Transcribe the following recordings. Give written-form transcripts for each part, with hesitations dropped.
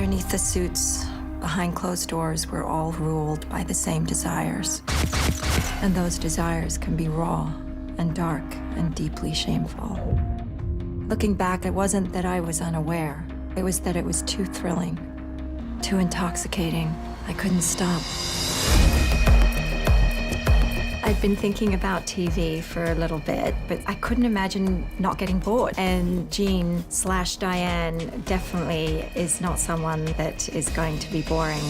Underneath the suits, behind closed doors, we're all ruled by the same desires. And those desires can be raw and dark and deeply shameful. Looking back, it wasn't that I was unaware. It was that it was too thrilling, too intoxicating. I couldn't stop. I'd been thinking about TV for a little bit, but I couldn't imagine not getting bored. And Jean/Diane definitely is not someone that is going to be boring.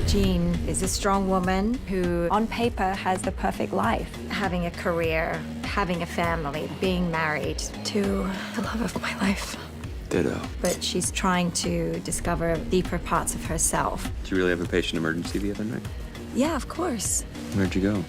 Jean is a strong woman who, on paper, has the perfect life. Having a career, having a family, being married to the love of my life. Ditto. But she's trying to discover deeper parts of herself. Did you really have a patient emergency the other night? Yeah, of course. Where'd you go?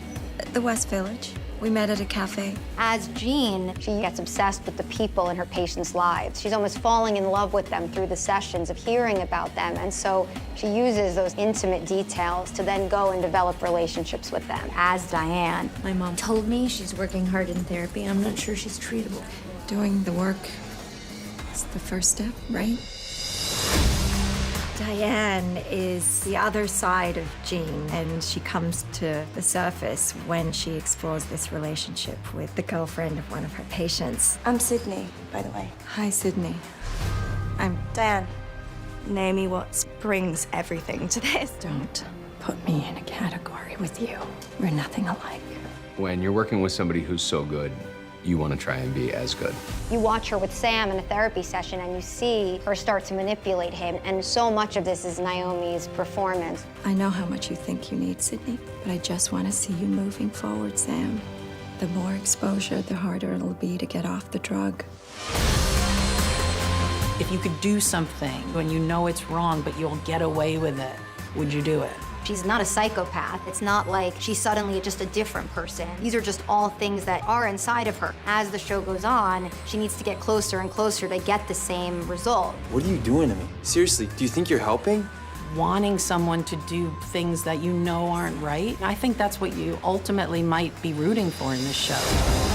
The West Village. We met at a cafe. As Jean, she gets obsessed with the people in her patients' lives. She's almost falling in love with them through the sessions of hearing about them. And so she uses those intimate details to then go and develop relationships with them. As Diane, My mom told me she's working hard in therapy. I'm not sure she's treatable. Doing the work is the first step, right? Diane is the other side of Jean, and she comes to the surface when she explores this relationship with the girlfriend of one of her patients. I'm Sydney, by the way. Hi, Sydney. I'm... Diane. Naomi Watts brings everything to this. Don't put me in a category with you. We're nothing alike. When you're working with somebody who's so good, you want to try and be as good. you watch her with Sam in a therapy session and you see her start to manipulate him. And so much of this is Naomi's performance. I know how much you think you need, Sydney, but I just want to see you moving forward, Sam. The more exposure, the harder it'll be to get off the drug. If you could do something when you know it's wrong, but you'll get away with it, would you do it? She's not a psychopath. It's not like she's suddenly just a different person. These are just all things that are inside of her. As the show goes on, she needs to get closer and closer to get the same result. What are you doing to me? Seriously, do you think you're helping? Wanting someone to do things that you know aren't right, I think that's what you ultimately might be rooting for in this show.